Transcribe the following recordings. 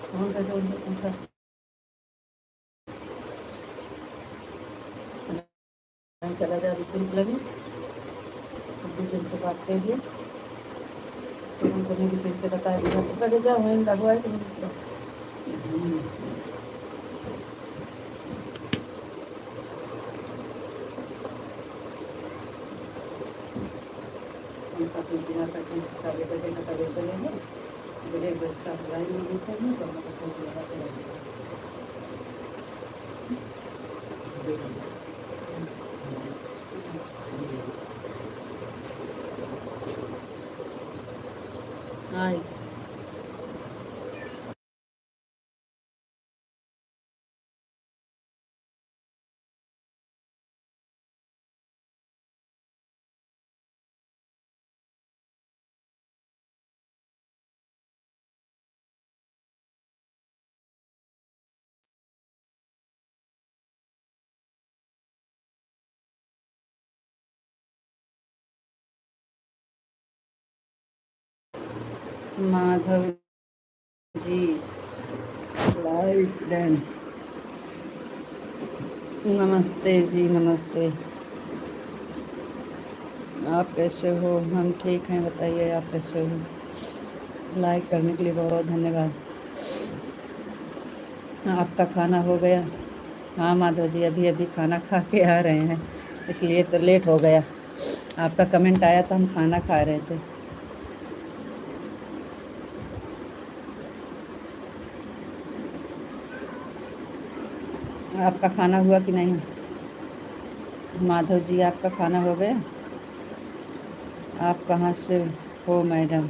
Phone करके उनसे पूछा, नहीं चला जाए, अभी तो निकला नहीं, अभी दिन से बात कर दिए तो उनको नहीं भी फिर से बताया कि घर लगे जाओ वहीं लगवाए तो नहीं निकला। उनका फिर बिना पैसे का लेकर देना का लेकर लेंगे, फिर एक बज का बुलाई नहीं देते हैं तो मतलब फोन लगाते रहेंगे। हाँ माधव जी लाइफ डन। नमस्ते जी, नमस्ते। आप कैसे हो? हम ठीक हैं, बताइए आप कैसे हो? लाइक करने के लिए बहुत बहुत धन्यवाद। आपका खाना हो गया? हाँ माधव जी, अभी अभी खाना खा के आ रहे हैं, इसलिए तो लेट हो गया। आपका कमेंट आया तो हम खाना खा रहे थे। आपका खाना हुआ कि नहीं? माधव जी, आपका खाना हो गया? आप कहाँ से हो मैडम?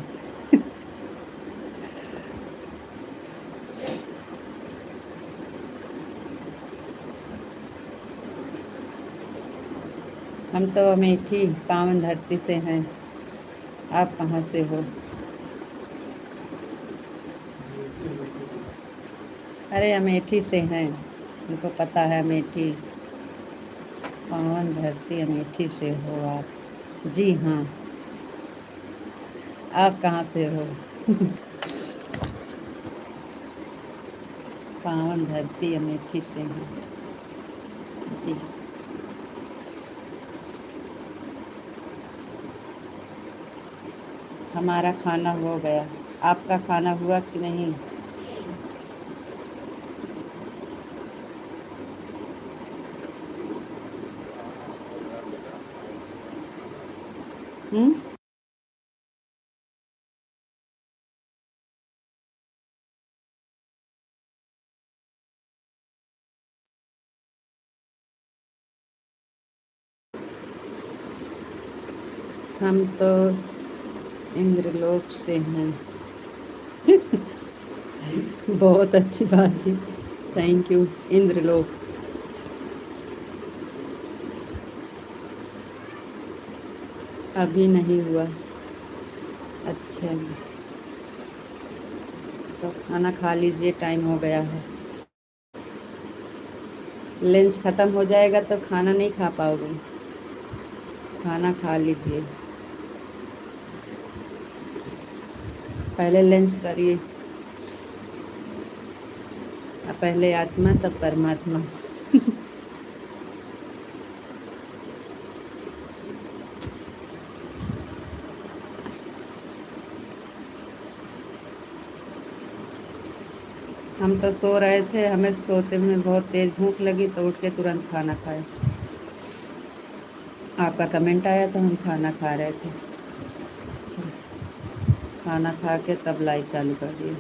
हम तो अमेठी पावन धरती से हैं। आप कहाँ से हो? अरे अमेठी से हैं, हमको पता है अमेठी पावन धरती, अमेठी से हो आप? जी हाँ। आप कहाँ से हो? पावन धरती अमेठी से हैं जी। हमारा खाना हो गया, आपका खाना हुआ कि नहीं? हम्म। हम तो इंद्रलोक से हैं। बहुत अच्छी बात जी, थैंक यू। इंद्रलोक अभी नहीं हुआ। अच्छा जी, तो खाना खा लीजिए, टाइम हो गया है। लंच ख़त्म हो जाएगा तो खाना नहीं खा पाओगे, खाना खा लीजिए। पहले लंच करिए, पहले आत्मा तब परमात्मा। हम तो सो रहे थे, हमें सोते में बहुत तेज़ भूख लगी तो उठ के तुरंत खाना खाए। आपका कमेंट आया तो हम खाना खा रहे थे। खाना खा के तब लाइट चालू कर दिए।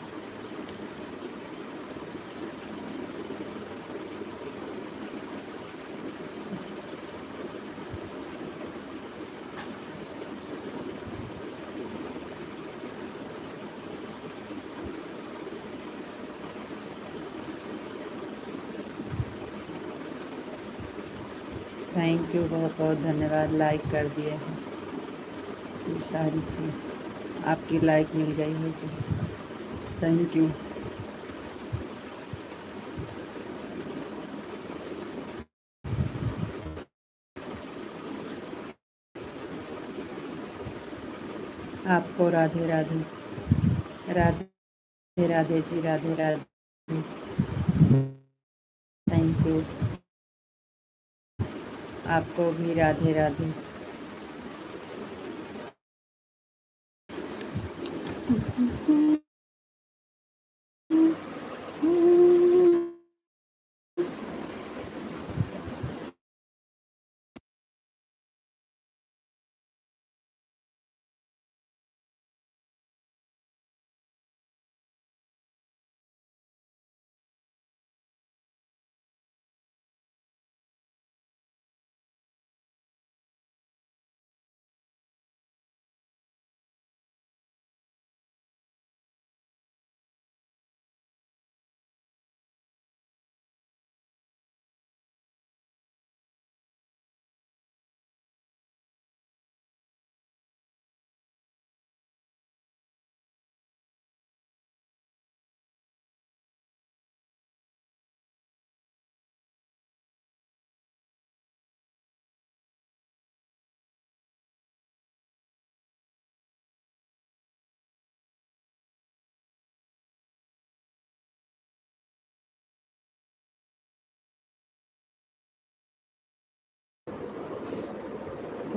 थैंक यू, बहुत बहुत धन्यवाद, लाइक कर दिए हैं। ये सारी चीज़ आपकी लाइक मिल गई है जी, थैंक यू। आपको राधे राधे, राधे राधे जी, राधे राधे, थैंक यू। आपको भी राधे राधे।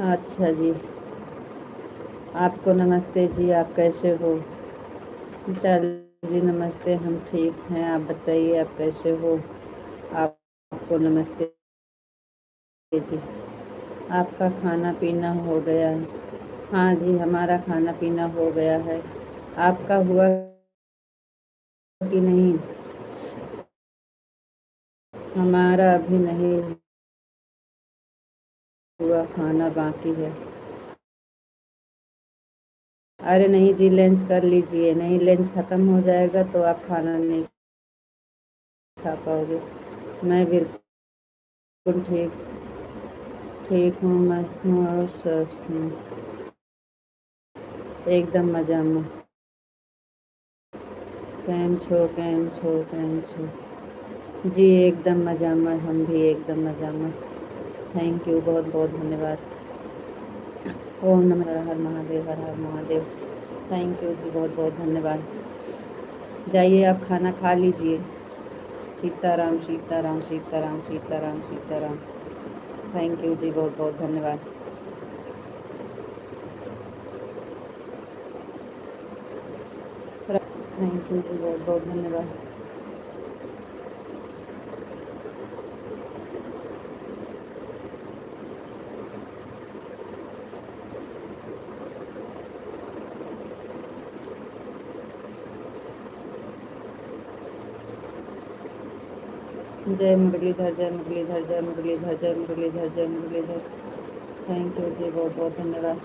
अच्छा जी, आपको नमस्ते जी, आप कैसे हो? विशाल जी नमस्ते, हम ठीक हैं, आप बताइए आप कैसे हो? आपको नमस्ते जी। आपका खाना पीना हो गया है? हाँ जी, हमारा खाना पीना हो गया है। आपका हुआ कि नहीं? हमारा अभी नहीं हुआ, खाना बाकी है। अरे नहीं जी, लंच कर लीजिए, नहीं लंच ख़त्म हो जाएगा तो आप खाना नहीं खा पाओगे। मैं बिल्कुल ठीक ठीक हूँ, मस्त हूँ और स्वस्थ हूँ, एकदम मज़ा में। कैम छो, कैम छो, कैम छो जी, एकदम मज़ा में, हम भी एकदम मज़ा में। थैंक यू, बहुत बहुत धन्यवाद। ओम नमः हर हर महादेव, हर हर महादेव। थैंक यू जी, बहुत बहुत धन्यवाद। जाइए आप खाना खा लीजिए। सीताराम सीताराम सीताराम सीताराम सीताराम। थैंक यू जी, बहुत बहुत धन्यवाद। थैंक यू जी, बहुत बहुत धन्यवाद। जय मुरलीधर, जय मुरलीधर, जय मुरलीधर, जय मुरलीधर, जय मुरलीधर। थैंक यू जी, बहुत बहुत धन्यवाद।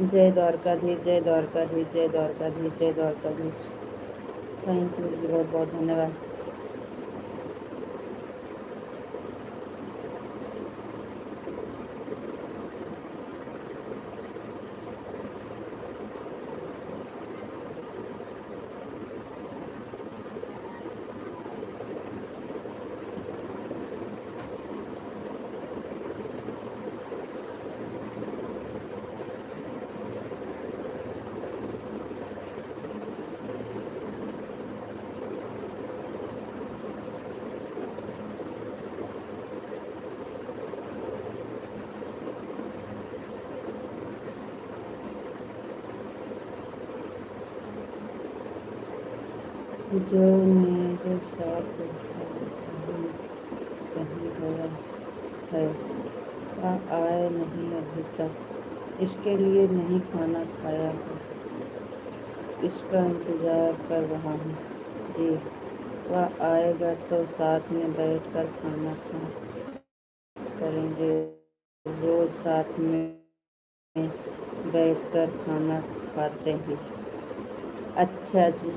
जय द्वारकाधीश, जय द्वारकाधीश, जय द्वारकाधीश, जय द्वारकाधीश। थैंक यू जी, बहुत बहुत धन्यवाद। जो मेरे साथ कहीं गया है, वह आए नहीं अभी तक, इसके लिए नहीं खाना खाया है, इसका इंतज़ार कर रहा हूँ जी। वह आएगा तो साथ में बैठकर खाना करेंगे, रोज़ साथ में बैठकर खाना खाते हैं। अच्छा जी,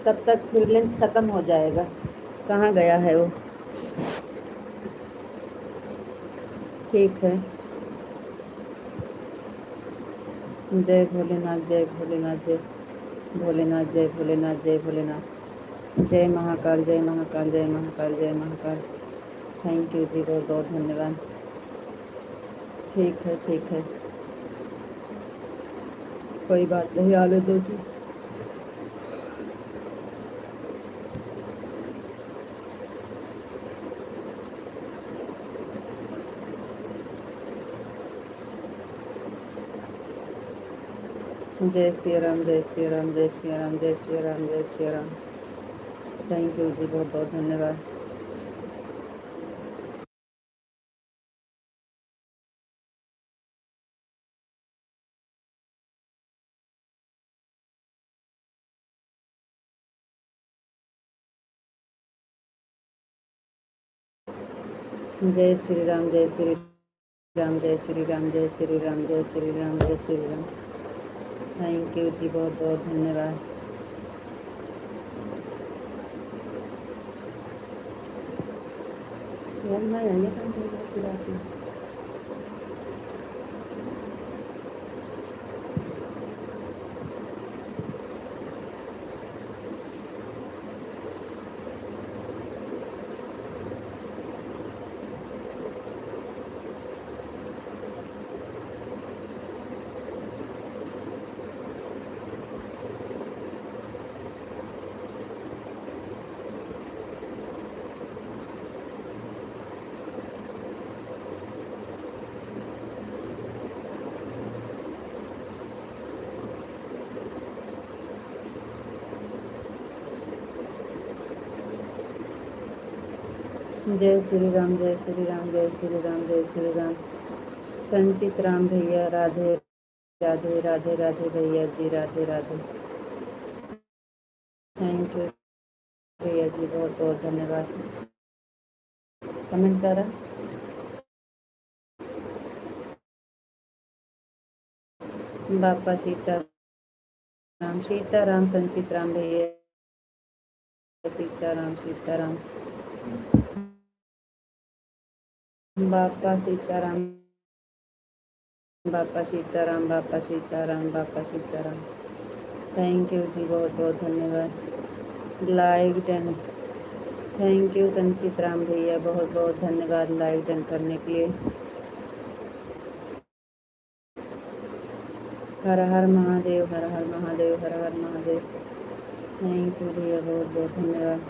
तब तक फिर लंच ख़त्म हो जाएगा। कहाँ गया है वो? ठीक है। जय भोलेनाथ, जय भोलेनाथ, जय भोलेनाथ, जय भोलेनाथ, जय भोलेनाथ, जय महाकाल, जय महाकाल, जय महाकाल, जय महाकाल। थैंक यू जी, बहुत बहुत धन्यवाद। ठीक है, ठीक है, कोई बात नहीं, आने दो जी। जय श्री राम, जय श्री राम, जय श्री राम, जय श्री राम, जय श्री राम। थैंक यू जी, बहुत बहुत धन्यवाद। जय श्री राम, जय श्री राम, जय श्री राम, जय श्री राम, जय श्री राम, जय श्री राम। थैंक यू जी, बहुत बहुत धन्यवाद। यार मैं ये काम कर रहा हूँ। जय श्री राम, जय श्री राम, जय श्री राम, जय श्री राम। संचित राम भैया, राधे राधे, राधे राधे भैया जी, राधे राधे। थैंक यू भैया जी, बहुत बहुत धन्यवाद। कमेंट करा। बापा सीताराम, सीताराम, संचित राम भैया, सीताराम, सीताराम। बापा सीताराम, बापा सीताराम, बापा सीताराम, बापा सीताराम। थैंक यू जी, बहुत बहुत धन्यवाद। Like done. थैंक यू संचित राम भैया, बहुत बहुत धन्यवाद लाइक डन करने के लिए। हर हर महादेव, हर हर महादेव, हर हर महादेव। थैंक यू भैया, बहुत बहुत धन्यवाद।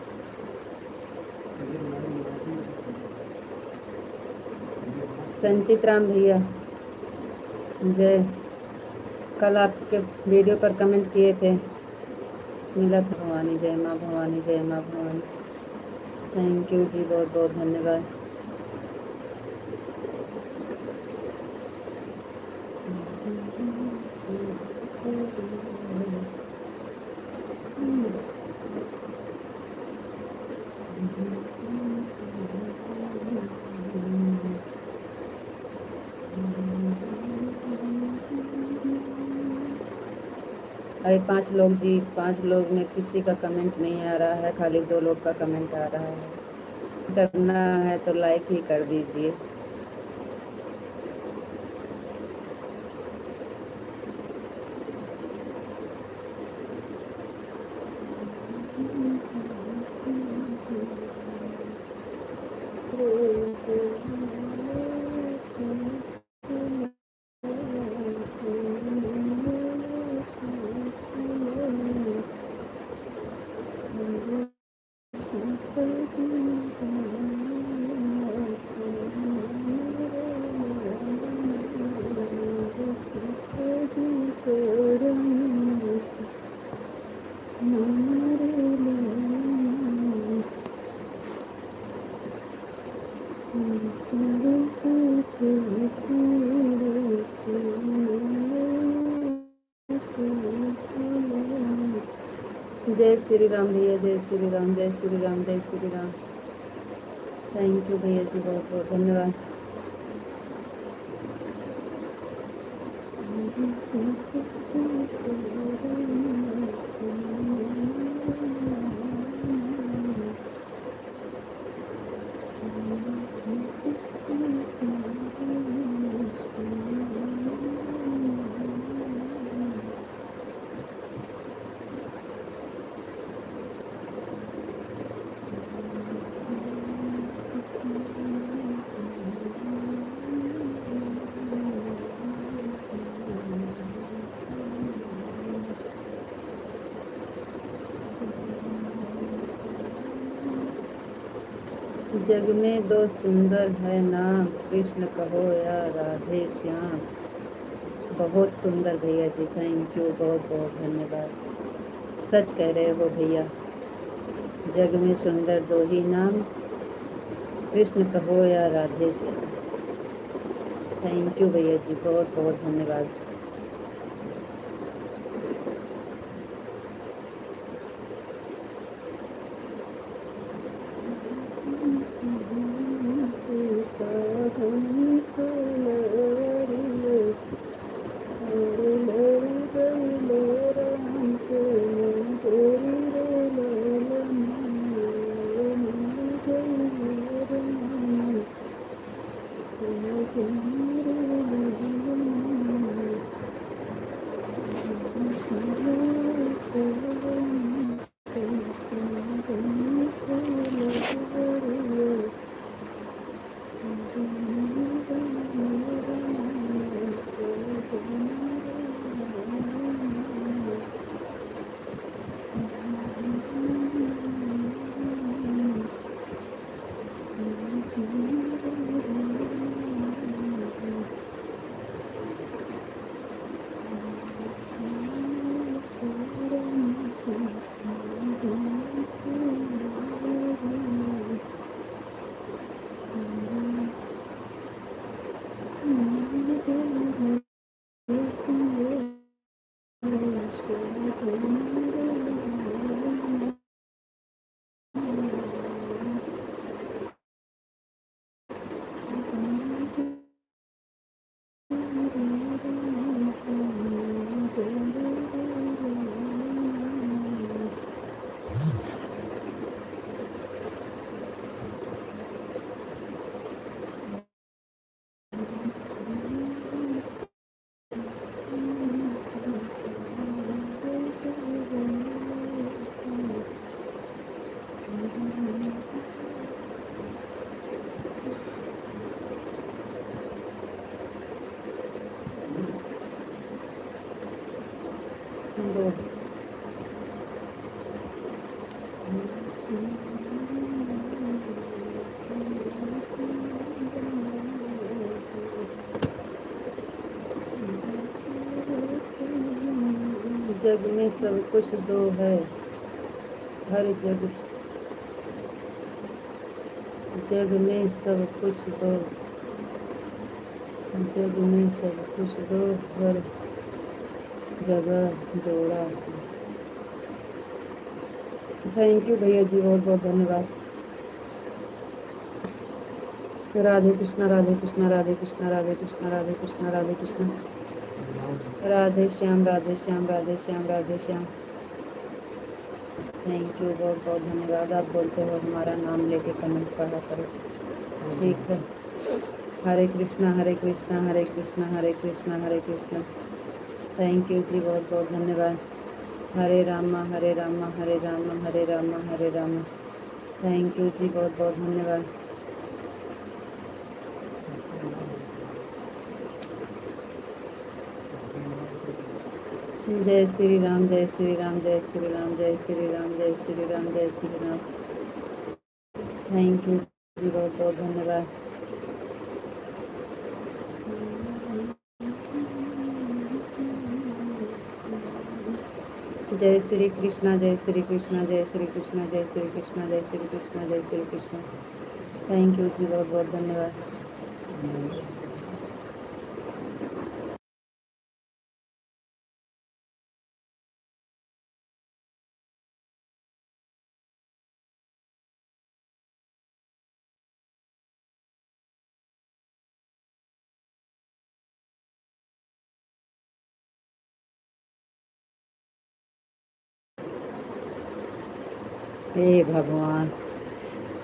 संचित राम भैया, जय। कल आपके वीडियो पर कमेंट किए थे, मिला था। भवानी, जय माँ भवानी, जय माँ भवानी। थैंक यू जी, बहुत बहुत धन्यवाद। अरे 5 लोग जी, 5 लोग में किसी का कमेंट नहीं आ रहा है, खाली 2 लोग का कमेंट आ रहा है। करना है तो लाइक ही कर दीजिए। जय श्री राम भैया, जय श्री राम, जय श्री राम, जय श्री राम। थैंक यू भैया जी, बहुत बहुत धन्यवाद। जग में दो सुंदर है नाम, कृष्ण कहो या राधे श्याम। बहुत सुंदर भैया जी, थैंक यू, बहुत बहुत धन्यवाद। सच कह रहे हो भैया, जग में सुंदर दो ही नाम, कृष्ण कहो या राधे श्याम। थैंक यू भैया जी, बहुत बहुत धन्यवाद। जग में सब कुछ दो है, हर जग में सब कुछ दो, जग में सब कुछ दो, हर जगह जोड़ा। थैंक यू भैया जी, बहुत बहुत धन्यवाद। राधे कृष्णा, राधे कृष्णा, राधे कृष्णा, राधे कृष्णा, राधे कृष्णा, राधे कृष्णा, राधे श्याम, राधे श्याम, राधे श्याम, राधे श्याम। थैंक यू, बहुत बहुत धन्यवाद। आप बोलते हो हमारा नाम लेके कमेंट पढ़ा करो, ठीक है। हरे कृष्णा, हरे कृष्णा, हरे कृष्णा, हरे कृष्णा, हरे कृष्णा। थैंक यू जी, बहुत बहुत धन्यवाद। हरे रामा, हरे रामा, हरे रामा, हरे रामा, हरे रामा। थैंक यू जी, बहुत बहुत धन्यवाद। जय श्री राम, जय श्री राम, जय श्री राम, जय श्री राम, जय श्री राम, जय श्री राम। थैंक यू जी, बहुत बहुत धन्यवाद। जय श्री कृष्णा, जय श्री कृष्णा, जय श्री कृष्णा, जय श्री कृष्णा, जय श्री कृष्णा, जय श्री कृष्णा। थैंक यू जी, बहुत बहुत धन्यवाद। हे भगवान,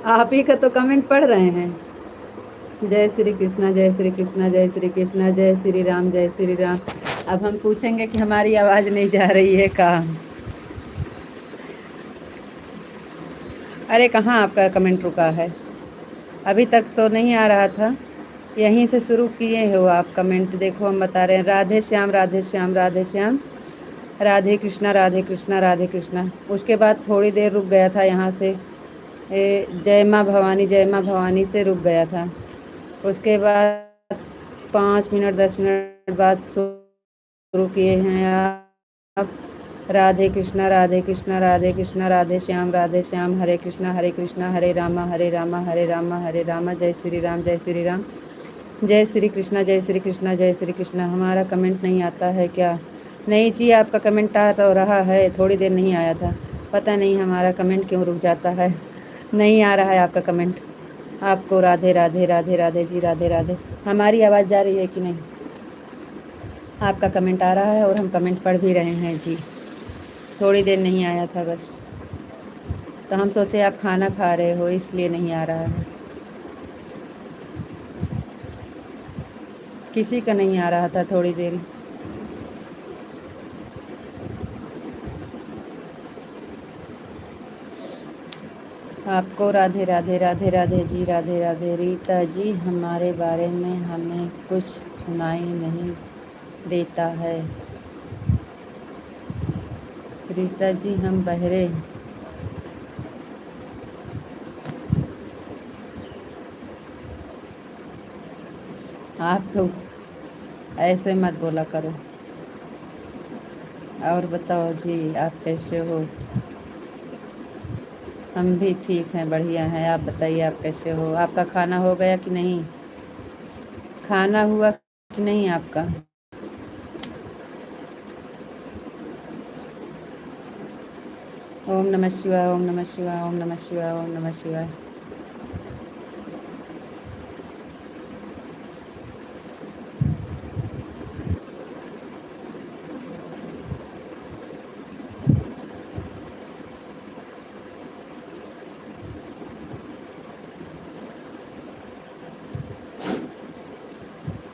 आप ही का तो कमेंट पढ़ रहे हैं। जय श्री कृष्णा, जय श्री कृष्णा, जय श्री कृष्णा, जय श्री राम, जय श्री राम। अब हम पूछेंगे कि हमारी आवाज नहीं जा रही है कहाँ? अरे कहाँ आपका कमेंट रुका है? अभी तक तो नहीं आ रहा था। यहीं से शुरू किए हो आप कमेंट। देखो हम बता रहे हैं, राधे श्याम, राधे श्याम, राधे श्याम, राधे कृष्णा, राधे कृष्णा, राधे कृष्णा। उसके बाद थोड़ी देर रुक गया था यहाँ से, जय माँ भवानी, जय माँ भवानी से रुक गया था। उसके बाद 5 मिनट 10 मिनट बाद शुरू किए हैं आप। राधे कृष्णा, राधे कृष्णा, राधे कृष्णा, राधे श्याम, हरे कृष्णा, हरे रामा, हरे रामा, हरे रामा, हरे रामा, जय श्री राम, जय श्री राम, जय श्री कृष्णा, जय श्री कृष्णा, जय श्री कृष्णा। हमारा कमेंट नहीं आता है क्या? नहीं जी, आपका कमेंट आ तो रहा है, थोड़ी देर नहीं आया था। पता नहीं हमारा कमेंट क्यों रुक जाता है। नहीं आ रहा है आपका कमेंट। आपको राधे राधे, राधे राधे जी, राधे राधे। हमारी आवाज़ जा रही है कि नहीं? आपका कमेंट आ रहा है और हम कमेंट पढ़ भी रहे हैं जी। थोड़ी देर नहीं आया था बस, तो हम सोचे आप खाना खा रहे हो इसलिए नहीं आ रहा है। किसी का नहीं आ रहा था थोड़ी देर। आपको राधे राधे, राधे राधे जी, राधे राधे। रीता जी, हमारे बारे में हमें कुछ सुनाई नहीं देता है। रीता जी, हम बहरे। आप तो ऐसे मत बोला करो। और बताओ जी, आप कैसे हो? हम भी ठीक हैं, बढ़िया हैं। आप बताइए, आप कैसे हो? आपका खाना हो गया कि नहीं? खाना हुआ कि नहीं आपका? ओम नमः शिवाय, ओम नमः शिवाय, ओम नमः शिवाय, ओम नमः शिवाय।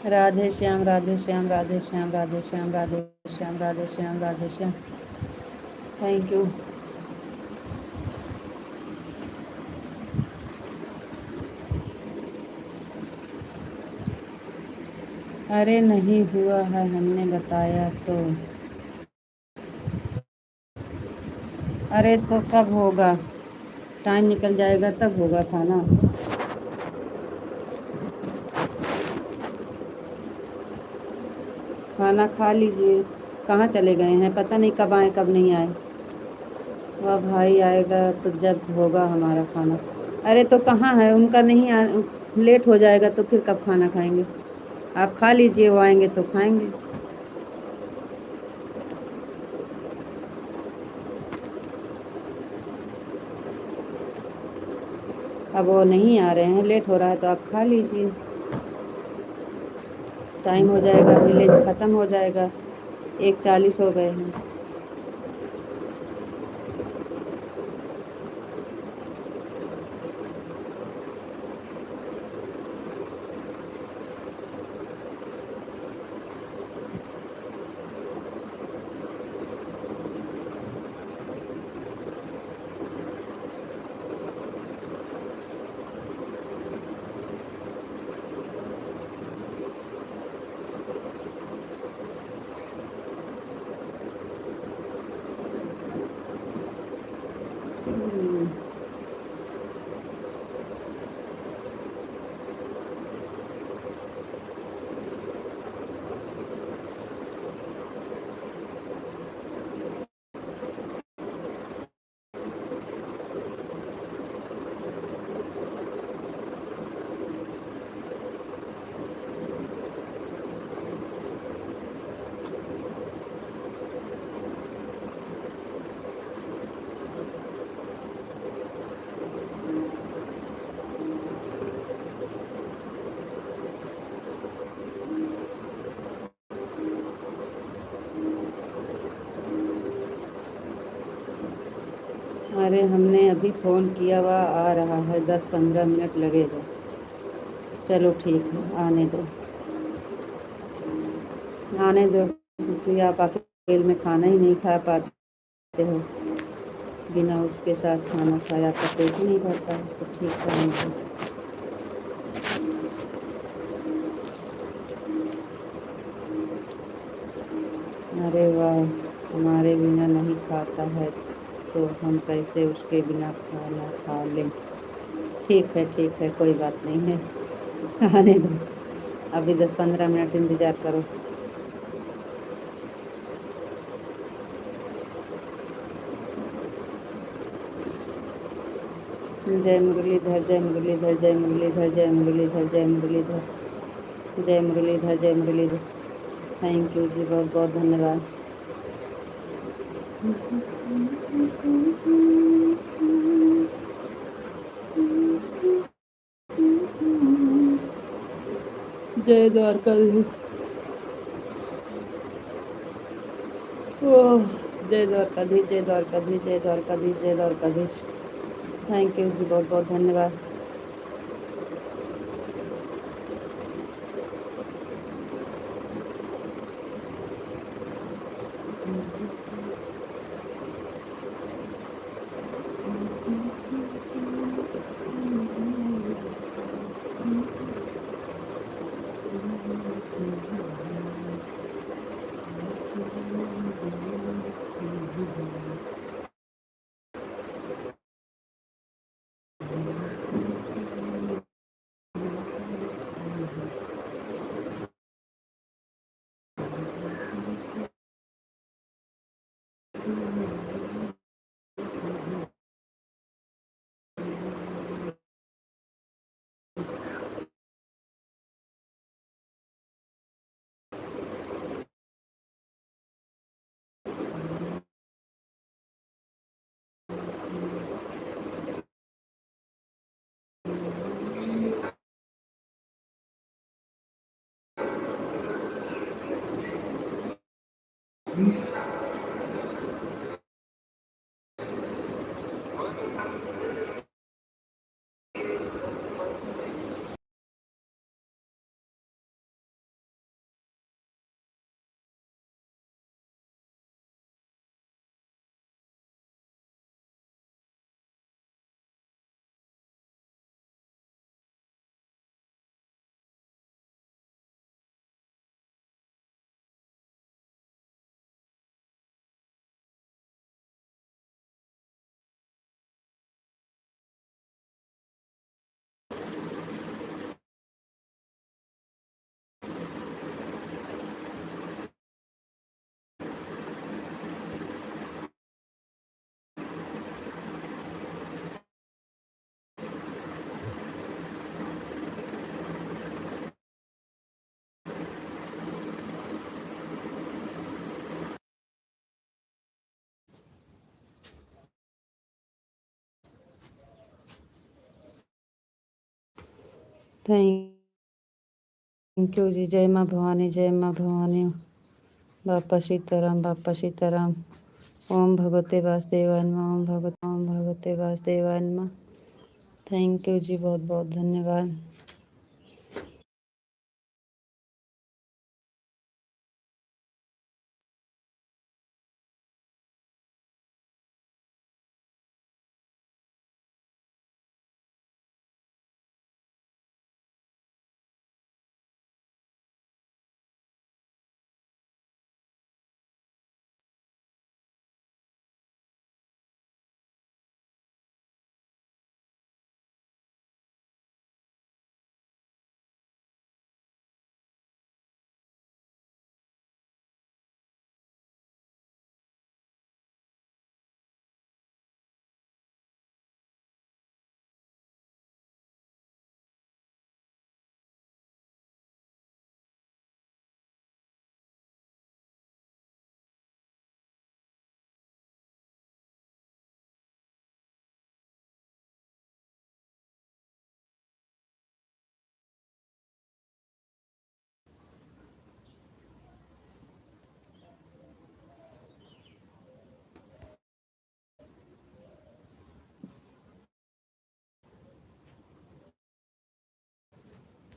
राधे श्याम, राधे श्याम, राधे श्याम, राधे श्याम, राधे श्याम, राधे श्याम, राधे श्याम। Thank you. अरे नहीं हुआ है, हमने बताया तो। अरे तो कब होगा? टाइम निकल जाएगा तब होगा खाना। खाना खा लीजिए। कहाँ चले गए हैं? पता नहीं कब आए कब नहीं आए। वह भाई आएगा तो जब होगा हमारा खाना। अरे तो कहाँ है उनका? नहीं लेट हो जाएगा तो फिर कब खाना खाएंगे? आप खा लीजिए, वो आएंगे तो खाएंगे। अब वो नहीं आ रहे हैं, लेट हो रहा है तो आप खा लीजिए। टाइम हो जाएगा, अभी लंच ख़त्म हो जाएगा। 1:40 हो गए हैं। अरे हमने अभी फ़ोन किया हुआ आ रहा है, 10-15 मिनट लगेगा। चलो ठीक है, आने दो आने दो, क्योंकि आप अकेले में खाना ही नहीं खा पाते हो। बिना उसके साथ खाना खाए आपका पेट ही नहीं भरता है, तो ठीक है, आने दो। अरे वाह, हमारे बिना नहीं खाता है तो हम कैसे उसके बिना खाना खा लें। ठीक है, कोई बात नहीं है। आने दो, अभी 10-15 मिनट इंतज़ार करो। जय मुरलीधर, जय मुरलीधर, जय मुरलीधर, जय मुरलीधर, जय मुरलीधर, जय मुरलीधर, जय मुरलीधर। थैंक यू जी, बहुत बहुत धन्यवाद। जय द्वारकाधीश। ओह, जय द्वारकाधीश, जय द्वारकाधीश, जय द्वारकाधीश, जय द्वारकाधीश। थैंक यू जी, बहुत बहुत धन्यवाद। थैंक यू जी, जय माँ भवानी, जय माँ भवानी। बापा सीताराम, बापा सीताराम। ओम भगवते वासुदेवाय नमः, ओम भगवते वासुदेवाय नमः। थैंक यू जी, बहुत बहुत धन्यवाद।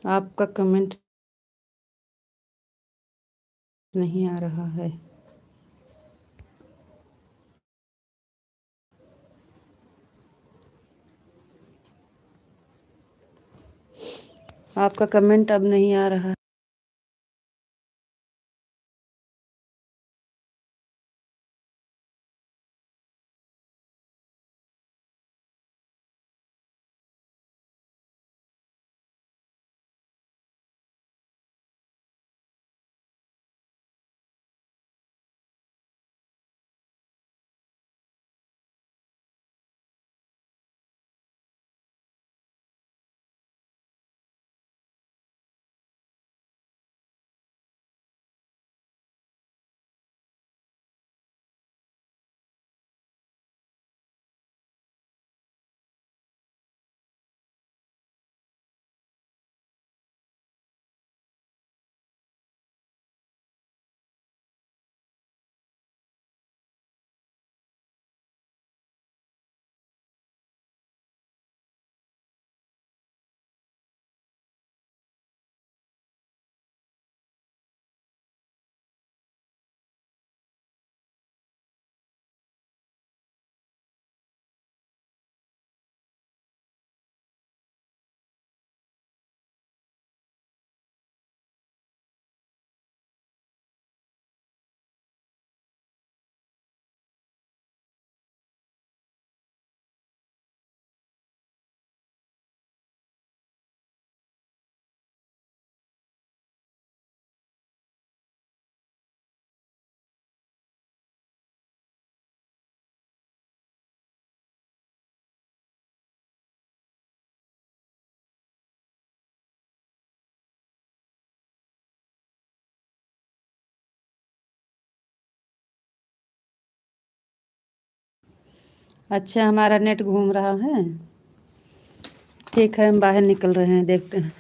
आपका कमेंट नहीं आ रहा है। आपका कमेंट अब नहीं आ रहा। अच्छा, हमारा नेट घूम रहा है। ठीक है, हम बाहर निकल रहे हैं, देखते हैं।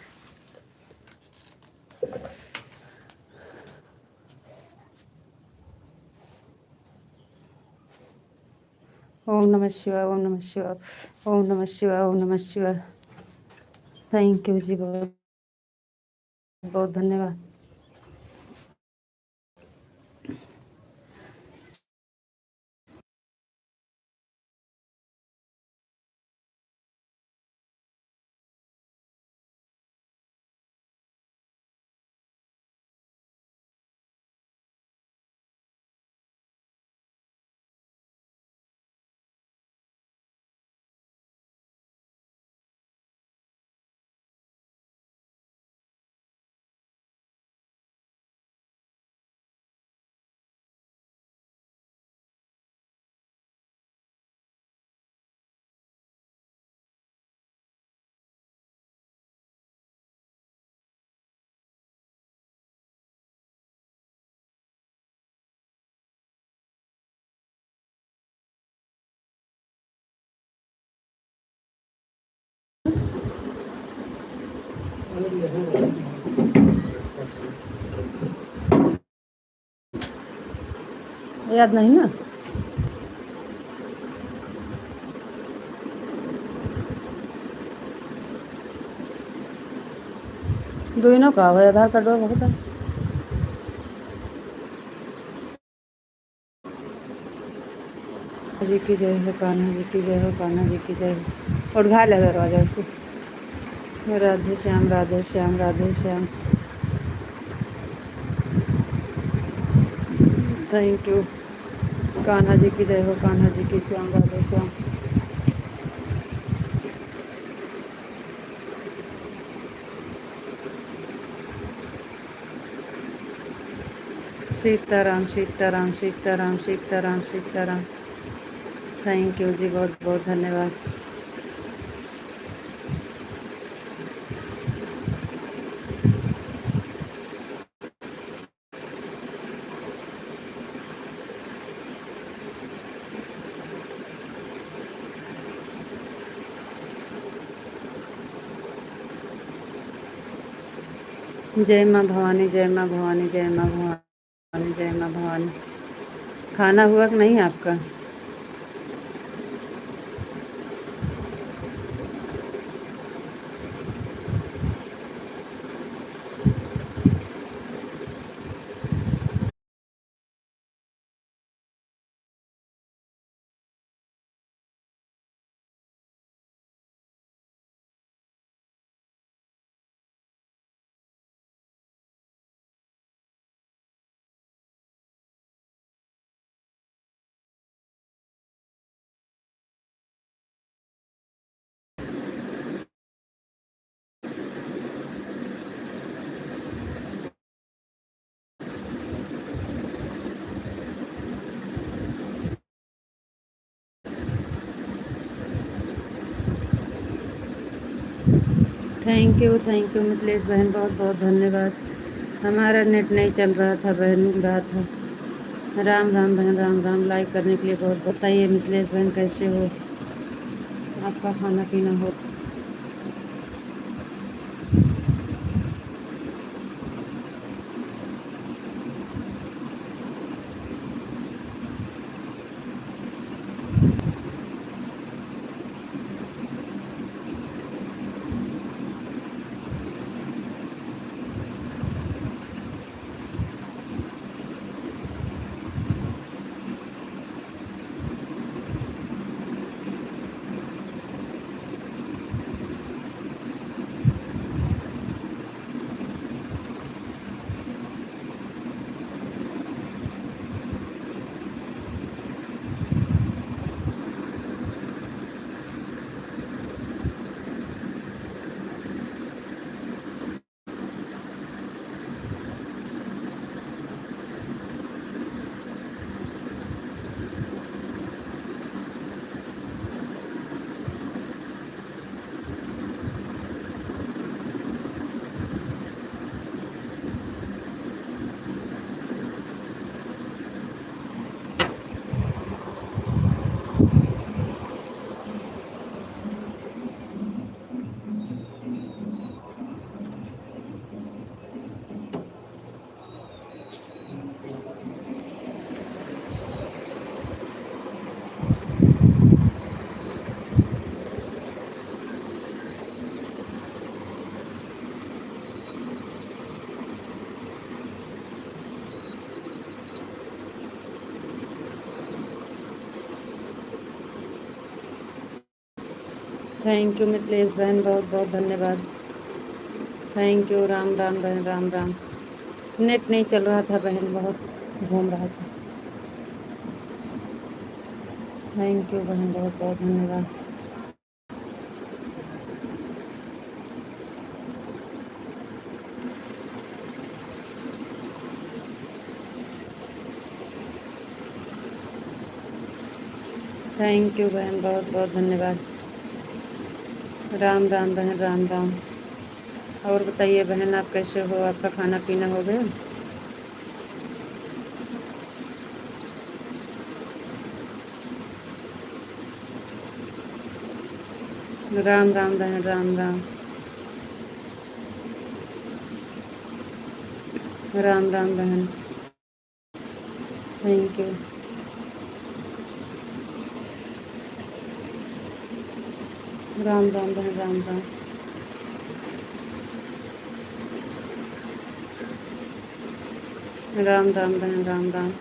ओम नमः शिवाय, ओम नमः शिवाय, ओम नमः शिवाय, ओम नमः शिवाय। थैंक यू जी, बहुत बहुत धन्यवाद। याद नहीं ना। दोनों का है, आधार कार्ड बहुत है। जी की जय हो, कान्हा जी की जय हो, कान्हा जी की जय हो। और घा ले दरवाजा से। राधे श्याम, राधे श्याम, राधे श्याम। Thank you. कान्हा जी की जय हो, कान्हा जी की श्याम, राधे श्याम। सीताराम, सीताराम, सीताराम, सीताराम, सीताराम। थैंक यू जी, बहुत बहुत धन्यवाद। जय माँ भवानी, जय माँ भवानी, जय माँ भवानी, जय माँ भवानी। खाना हुआ कि नहीं आपका? थैंक यू मिथिलेश बहन, बहुत बहुत धन्यवाद। हमारा नेट नहीं चल रहा था बहन, रहा था। राम राम बहन, राम राम। लाइक करने के लिए बहुत बताइए मिथिलेश बहन, कैसे हो? आपका खाना पीना हो? थैंक यू मिथिलेश बहन, बहुत बहुत धन्यवाद। Thank you. राम राम बहन, राम राम। नेट नहीं चल रहा था बहन, बहुत घूम रहा था। थैंक यू बहन, बहुत बहुत धन्यवाद। थैंक यू बहन, बहुत बहुत धन्यवाद। राम राम बहन, राम राम। और बताइए बहन, आप कैसे हो? आपका खाना पीना हो गया? राम राम बहन, राम राम। राम राम बहन। Thank you. राम राम बहन, राम राम। राम राम बहन, राम राम।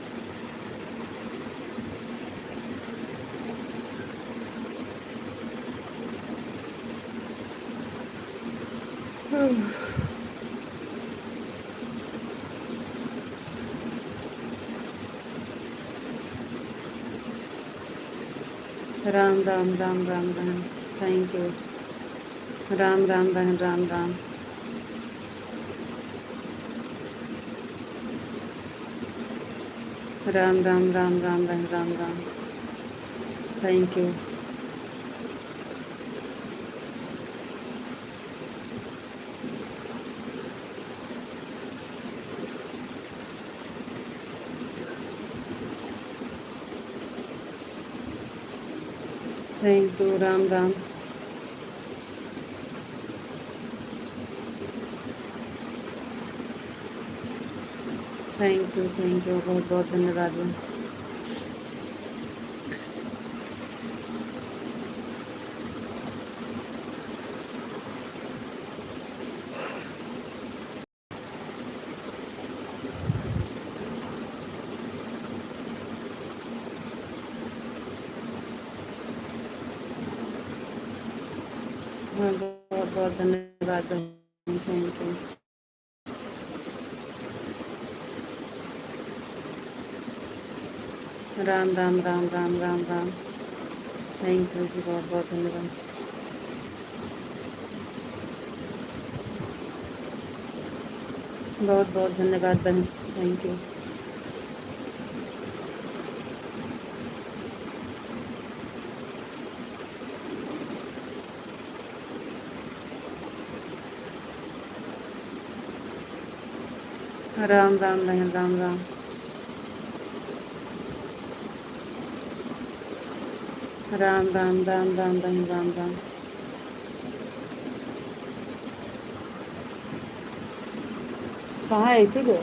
राम राम, राम राम बहन। Thank you. राम राम बहन, राम राम। राम राम, राम राम बहन, Ram Ram. Thank you. Thank you. Ram Ram. Thank you, बहुत बहुत धन्यवाद बहन। हाँ, बहुत बहुत धन्यवाद बहन। Thank you. Ram Ram, Ram Ram, Ram Ram. Thank you ji, बहुत बहुत धन्यवाद। बहुत बहुत धन्यवाद बहन। Thank you. राम राम बहन, राम राम। राम राम राम राम बहन, राम राम। कहाँ है इसीलिए?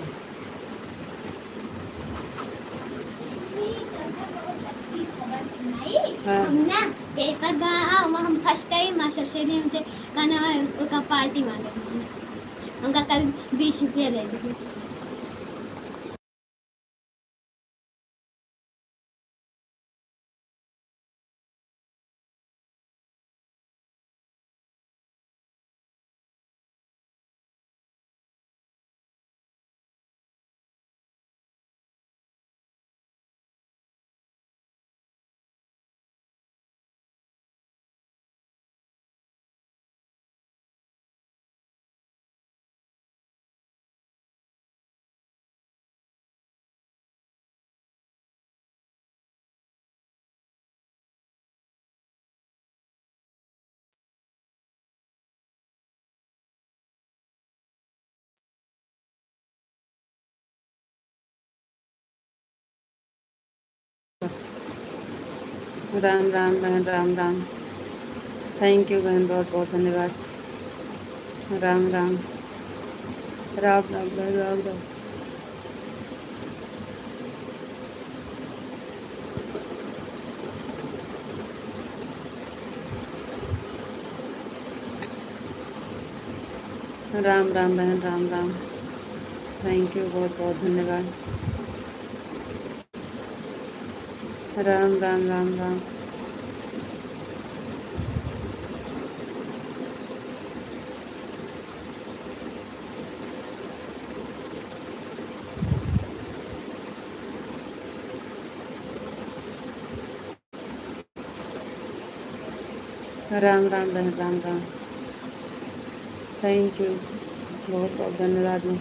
हाँ। हम ना पेपर हम फर्स्ट टाइम ऑस्ट्रेलियन से का पार्टी मांगे उनका कल 20 रुपया दे दी। राम राम बहन, राम राम। थैंक यू बहन, बहुत बहुत धन्यवाद। राम राम। राम राम बहन, राम राम। राम राम बहन, राम राम। थैंक यू, बहुत बहुत धन्यवाद। राम राम राम राम। राम राम बहन, राम राम। थैंक यू, बहुत बहुत धन्यवाद।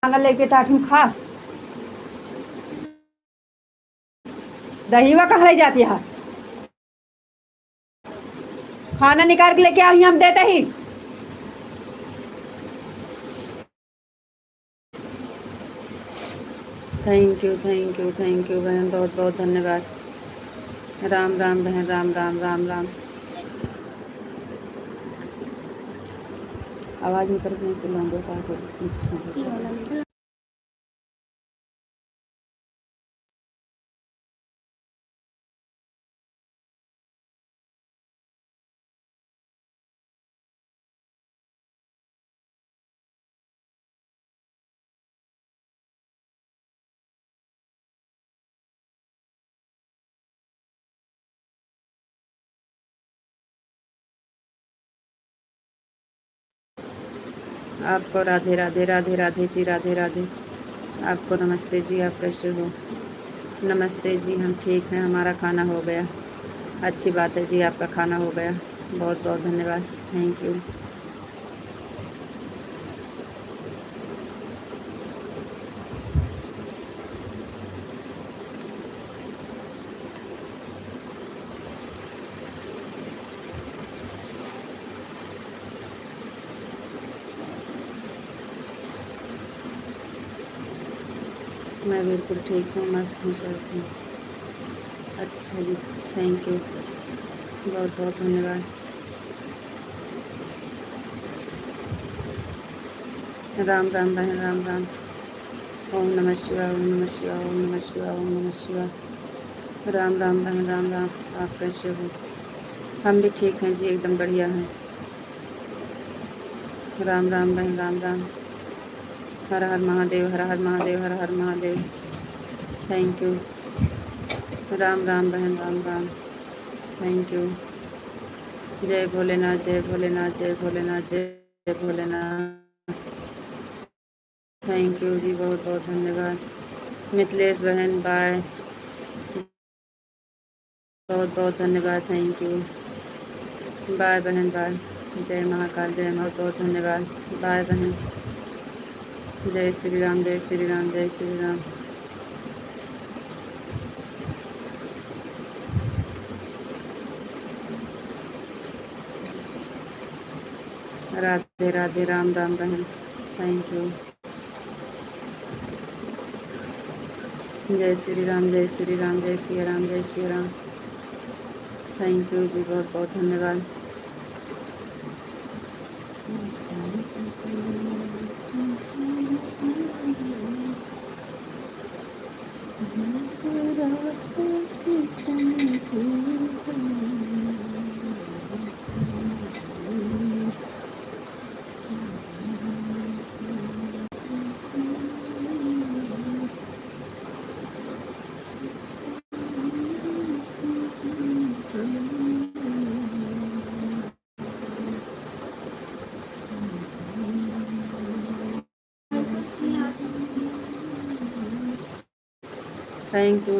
लेके टाठी खा दही वा कहाँ ले जाती है? खाना निकाल के लेके आओ, हम देते ही। Thank you, thank you, thank you बहन, बहुत बहुत धन्यवाद। राम राम बहन, राम राम, राम राम। आवाज निकल नहीं चलाऊंगा। आपको राधे राधे, राधे राधे जी, राधे राधे। आपको नमस्ते जी, आप कैसे हो? नमस्ते जी, हम ठीक हैं, हमारा खाना हो गया। अच्छी बात है जी, आपका खाना हो गया, बहुत बहुत धन्यवाद। Thank you. मैं बिल्कुल ठीक हूँ, मस्त हूँ, स्वस्थ हूँ। अच्छा जी, थैंक यू, बहुत बहुत धन्यवाद। राम राम बहन, राम राम। ओम नमः शिवाय, ओम नमः शिवाय, ओम नमः शिवाय, ओम नमः शिवाय। राम राम बहन, राम राम। आप कैसे हो? हम भी ठीक हैं जी, एकदम बढ़िया हैं। राम राम बहन, राम राम। हर हर महादेव, हर हर महादेव, हर हर महादेव। Thank you. राम राम बहन, राम राम। Thank you. जय भोलेनाथ, जय भोलेनाथ, जय भोलेनाथ, जय भोलेनाथ। थैंक यू जी, बहुत बहुत धन्यवाद। मिथिलेश बहन बाय, बहुत बहुत धन्यवाद। Thank you. बाय बहन, बाय। जय महाकाल, जय बहुत बहुत धन्यवाद। बाय बहन। जय श्री राम, जय श्री राम, जय श्री राम। राधे राधे, राम राम बहन। Thank you. जय श्री राम, जय श्री राम, जय श्री राम, जय श्री राम। थैंक यू जी, बहुत बहुत धन्यवाद।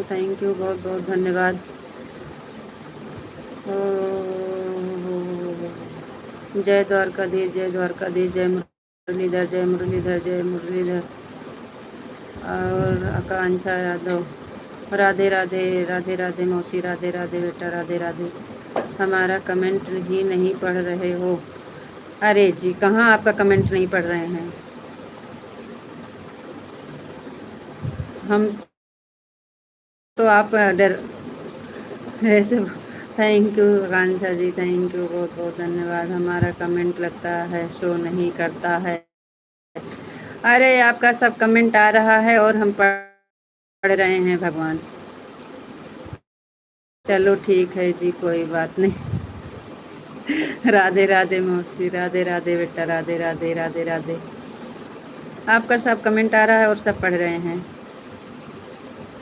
थैंक यू, बहुत बहुत धन्यवाद। जय द्वारकाधीश, जय द्वारकाधीश, जय मुरलीधर, जय मुरलीधर, जय मुरलीधर। और आकांक्षा यादव, राधे राधे, राधे राधे मौसी, राधे राधे बेटा, राधे राधे। हमारा कमेंट ही नहीं पढ़ रहे हो? अरे जी, कहाँ आपका कमेंट नहीं पढ़ रहे हैं हम तो। आप डर ऐसे। Thank you Akanksha ji, thank you, बहुत बहुत धन्यवाद। हमारा कमेंट लगता है शो नहीं करता है। अरे आपका सब कमेंट आ रहा है और हम पढ़ रहे हैं भगवान। चलो ठीक है जी, कोई बात नहीं। राधे राधे मौसी, राधे राधे बेटा, राधे राधे, राधे राधे। आपका सब कमेंट आ रहा है और सब पढ़ रहे हैं।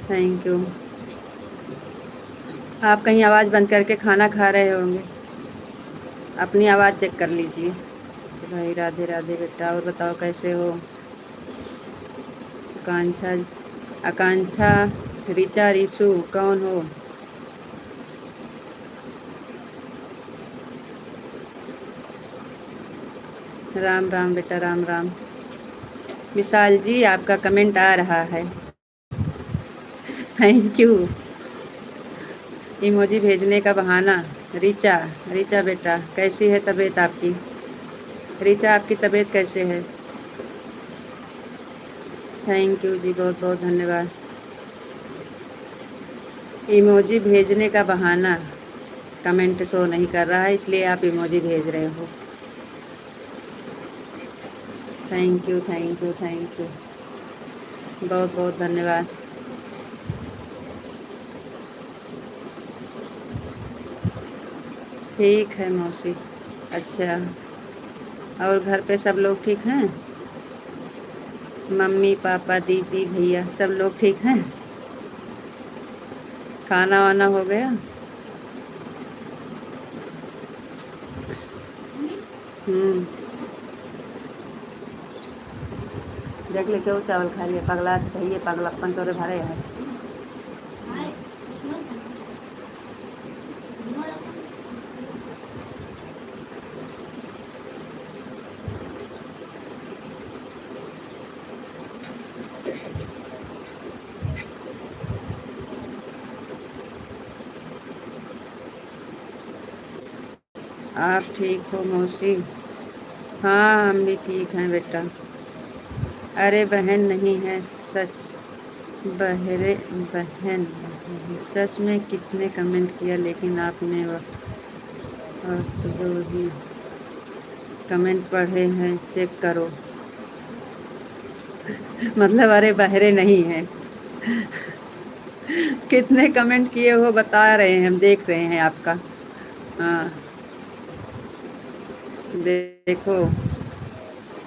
Thank you. आप कहीं आवाज़ बंद करके खाना खा रहे होंगे, अपनी आवाज़ चेक कर लीजिए। भाई राधे राधे बेटा, और बताओ कैसे हो? आकांक्षा, आकांक्षा, ऋचा, रिशु कौन हो? राम राम बेटा, राम राम। विशाल जी, आपका कमेंट आ रहा है। Thank you. इमोजी भेजने का बहाना। ऋचा, ऋचा बेटा, कैसी है तबीयत आपकी? ऋचा, आपकी तबीयत कैसे है? थैंक यू जी, बहुत बहुत धन्यवाद। इमोजी भेजने का बहाना, कमेंट शो नहीं कर रहा है इसलिए आप इमोजी भेज रहे हो। Thank you, thank you, thank you, बहुत बहुत धन्यवाद। ठीक है मौसी। अच्छा, और घर पे सब लोग ठीक हैं? मम्मी पापा दीदी भैया सब लोग ठीक हैं? खाना वाना हो गया? देख ले क्यों चावल खा लिए, पगला चाहिए, पगलापन तोरे भरे है। आप ठीक हो मौसी? हाँ, हम भी ठीक हैं बेटा। अरे बहन नहीं है, सच। बहरे बहन, सच में कितने कमेंट किया लेकिन आपने वक्त दो ही कमेंट पढ़े हैं, चेक करो। मतलब अरे बहरे नहीं है। कितने कमेंट किए हो बता रहे हैं, हम देख रहे हैं आपका। हाँ देखो,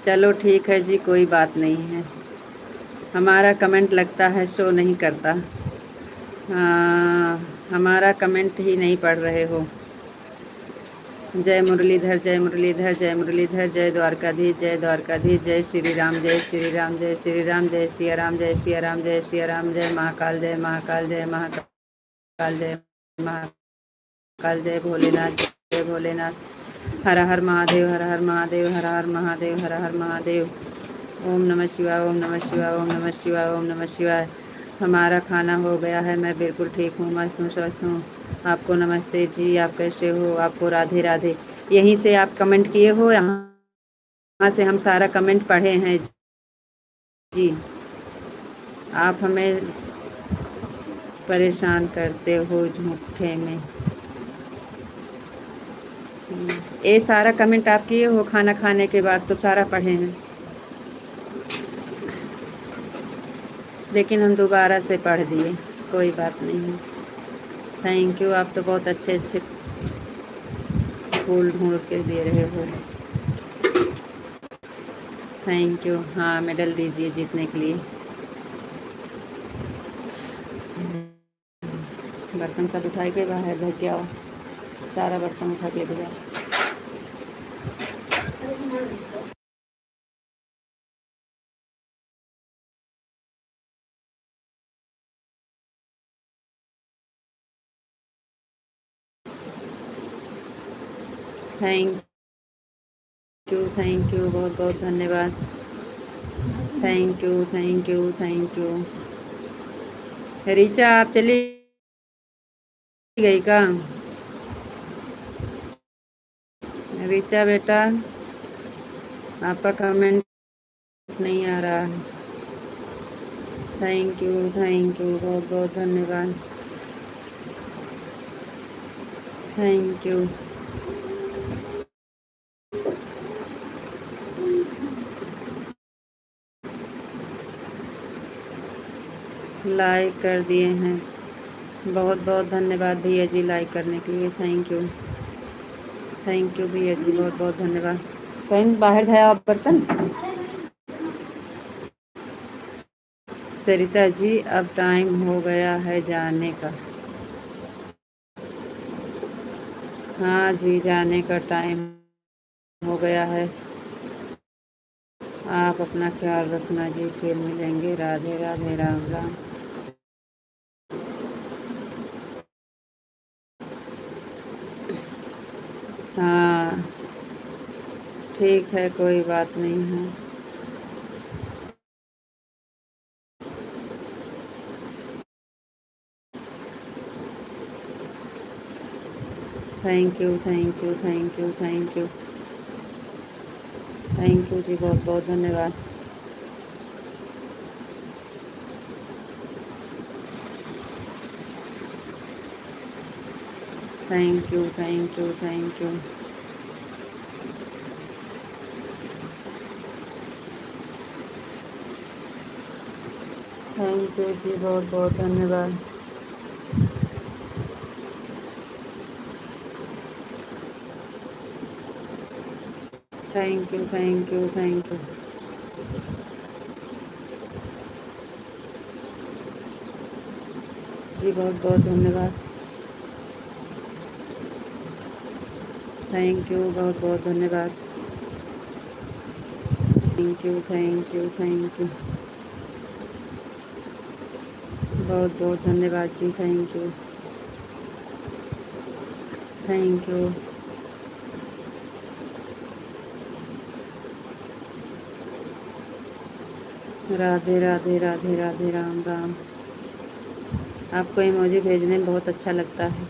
चलो ठीक है जी, कोई बात नहीं है। हमारा कमेंट लगता है शो नहीं करता। हाँ, हमारा कमेंट ही नहीं पढ़ रहे हो। जय मुरलीधर, जय मुरलीधर, जय मुरलीधर, जय द्वारकाधीश, जय द्वारकाधीश, जय श्री राम, जय श्री राम, जय श्री राम, जय सिया राम, जय सिया राम, जय सिया राम, जय महाकाल, जय महाकाल, जय महाकाल, जय महाकाल, जय भोलेनाथ, जय भोलेनाथ। हर हर महादेव, हर हर महादेव, हर हर महादेव, हर हर महादेव। ओम नमः शिवाय, ओम नमः शिवाय, ओम नमः शिवाय, ओम नमः शिवाय। हमारा खाना हो गया है, मैं बिल्कुल ठीक हूँ, मस्त हूँ, स्वस्थ हूँ। आपको नमस्ते जी, आप कैसे हो? आपको राधे राधे। यहीं से आप कमेंट किए हो, यहाँ से हम सारा कमेंट पढ़े हैं जी। आप हमें परेशान करते हो झूठे में। ये सारा कमेंट आप किए हो खाना खाने के बाद, तो सारा पढ़े हैं, लेकिन हम दोबारा से पढ़ दिए, कोई बात नहीं है। थैंक यू, आप तो बहुत अच्छे अच्छे फूल ढूंढ के दे रहे हो। Thank you. हाँ, मेडल दीजिए जीतने के लिए। बर्तन सब उठाए के बाहर धर के आओ, सारा बर्तन उठा के ले जाओ। थैंक यू, बहुत बहुत धन्यवाद। Thank you, thank you, thank you. Richa, आप चली गई का? रीचा बेटा, आपका कमेंट नहीं आ रहा है। थैंक यू, बहुत बहुत धन्यवाद। Thank you. लाइक कर दिए हैं, बहुत बहुत धन्यवाद भैया जी लाइक करने के लिए। थैंक यू भैया जी, बहुत बहुत धन्यवाद। कहीं बाहर गया आप बर्तन? सरिता जी, अब टाइम हो गया है जाने का। हाँ जी, जाने का टाइम हो गया है। आप अपना ख्याल रखना जी, फिर मिलेंगे। राधे राधे, राम राम। हाँ ठीक है, कोई बात नहीं है। Thank you, thank you, thank you, thank you, thank you ji, बहुत बहुत धन्यवाद। Thank you, thank you, thank you. Thank you ji, बहुत बहुत धन्यवाद। Thank you, thank you, thank you ji, बहुत बहुत धन्यवाद। थैंक यू, बहुत बहुत धन्यवाद। Thank you, thank you, thank you, बहुत बहुत धन्यवाद ji. Thank you, thank you. Radhe Radhe, Radhe Radhe, Ram Ram. आपको इमोजी भेजने में बहुत अच्छा लगता है।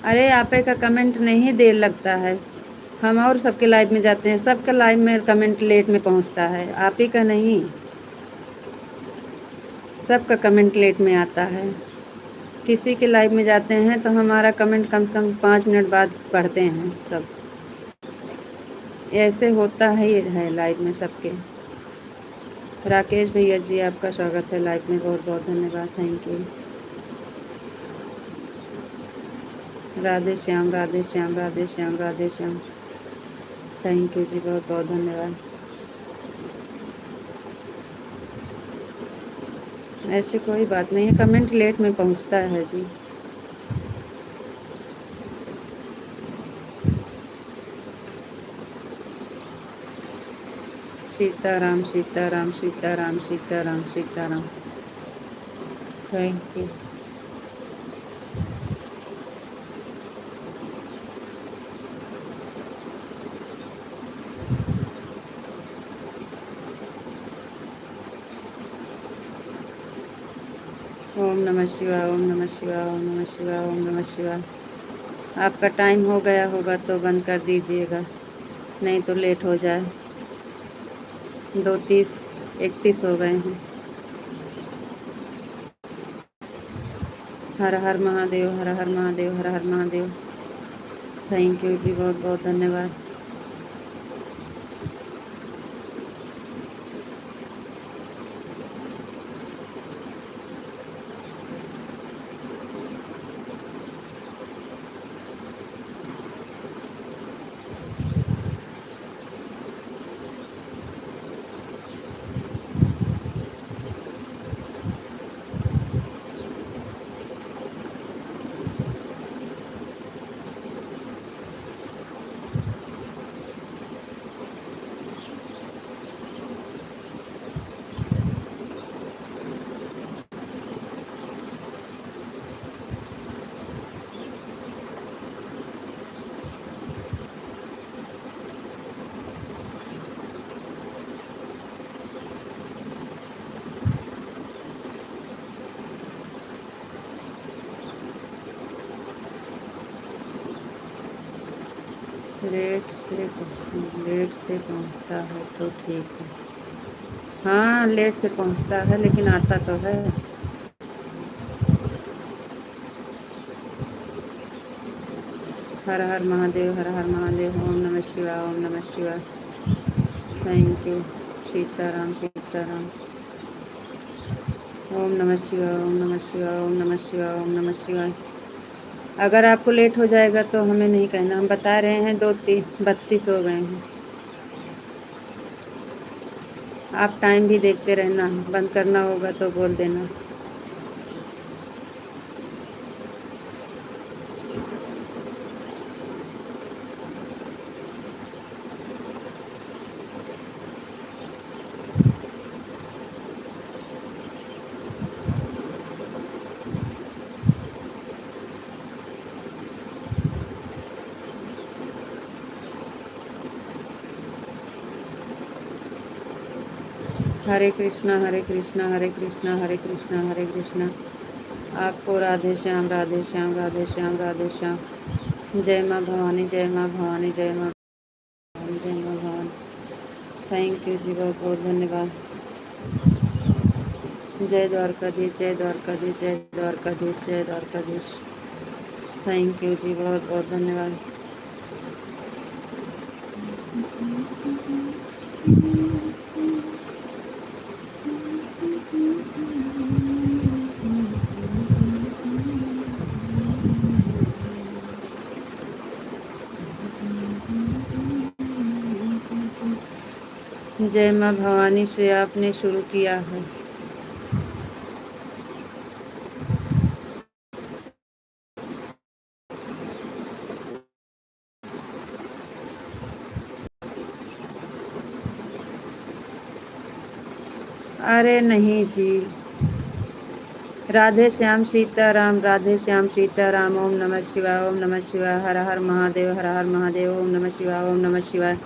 अरे आपे का कमेंट नहीं देर लगता है, हम और सबके लाइव में जाते हैं, सबका लाइव में कमेंट लेट में पहुंचता है, आप ही का नहीं। सबका कमेंट लेट में आता है। किसी के लाइव में जाते हैं तो हमारा कमेंट कम से कम 5 मिनट बाद पढ़ते हैं सब। ऐसे होता है लाइव में सबके। राकेश भैया जी आपका स्वागत है लाइव में, बहुत बहुत धन्यवाद, thank you. Radhe Shyam Radhe Shyam Radhe Shyam Radhe Shyam, thank you ji, बहुत बहुत धन्यवाद। ऐसी कोई बात नहीं है, कमेंट लेट में पहुंचता है जी। Sitaram Sitaram Sitaram Sitaram Sitaram, thank you. ओम नमः शिवाय ओम नमः शिवाय ओम नमः शिवाय ओम नमः शिवाय। आपका टाइम हो गया होगा तो बंद कर दीजिएगा, नहीं तो लेट हो जाए। 2:30 31 हो गए हैं। हर हर महादेव हर हर महादेव हर हर महादेव, थैंक यू जी, बहुत बहुत धन्यवाद। लेट से पहुंचता है तो ठीक है। हाँ लेट से पहुंचता है लेकिन आता तो है। हर हर महादेव हर हर महादेव, ओम नमः शिवाय ओम नमः शिवाय, थैंक यू। सीताराम सीताराम, ओम नमः शिवाय ओम नमः शिवाय ओम नमः शिवाय ओम नमः शिवाय। अगर आपको लेट हो जाएगा तो हमें नहीं कहना, हम बता रहे हैं 2:32 हो गए हैं। आप टाइम भी देखते रहना, बंद करना होगा तो बोल देना। हरे कृष्णा हरे कृष्णा हरे कृष्णा हरे कृष्णा हरे कृष्णा। आपको राधे श्याम राधे श्याम राधे श्याम राधे श्याम। जय माँ भवानी जय माँ भवानी जय माँ भवानी जय माँ भवानी, थैंक यू जी, बहुत बहुत धन्यवाद। जय द्वारकाधीश जय द्वारकाधीश जय द्वारकाधीश जय द्वारकाधीश, थैंक यू जी, बहुत बहुत धन्यवाद। जय माँ भवानी से आपने शुरू किया है। अरे नहीं जी, राधे श्याम सीताराम राधे श्याम सीताराम, ओम नमः शिवाय ओम नमः शिवाय, हर हर महादेव हर हर महादेव, ओम नमः शिवाय ओम नमः शिवाय।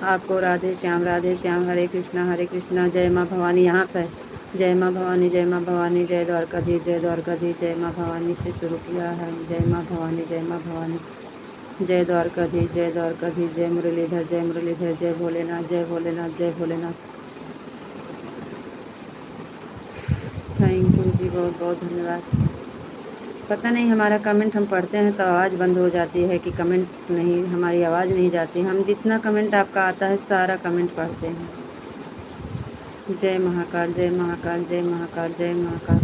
आपको राधे श्याम हरे कृष्णा, जय माँ भवानी। यहाँ पर जय माँ भवानी जय माँ भवानी जय द्वारकाधीश जय माँ भवानी से शुरू किया है। जय माँ भवानी जय द्वारकाधीश जय मुरलीधर जय भोलेनाथ जय भोलेनाथ जय भोलेनाथ। थैंक यू जी, बहुत बहुत धन्यवाद। पता नहीं हमारा कमेंट हम पढ़ते हैं तो आवाज़ बंद हो जाती है कि कमेंट नहीं, हमारी आवाज़ नहीं जाती। हम जितना कमेंट आपका आता है सारा कमेंट पढ़ते हैं। जय महाकाल, जय महाकाल, जय महाकाल, जय महाकाल।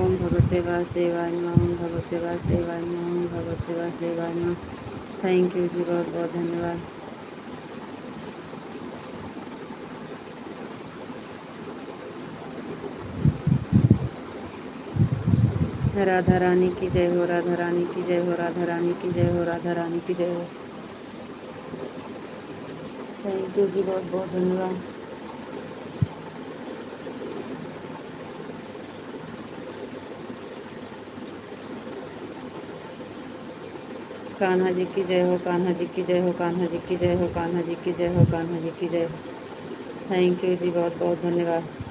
ओम भगवते वासुदेवाय नमः, ओम भगवते वासुदेवाय नमः, ओम भगवते वासुदेवाय नमः। थैंक यू जी, बहुत बहुत धन्यवाद। राधा रानी की जय हो, राधा रानी की जय हो, राधा रानी की जय हो, राधा रानी की जय हो। थैंक यू जी, बहुत बहुत धन्यवाद। कान्हा जी की जय हो, कान्हा जी की जय हो, कान्हा जी की जय हो, कान्हा जी की जय हो, कान्हा जी की जय हो। थैंक यू जी, बहुत बहुत धन्यवाद।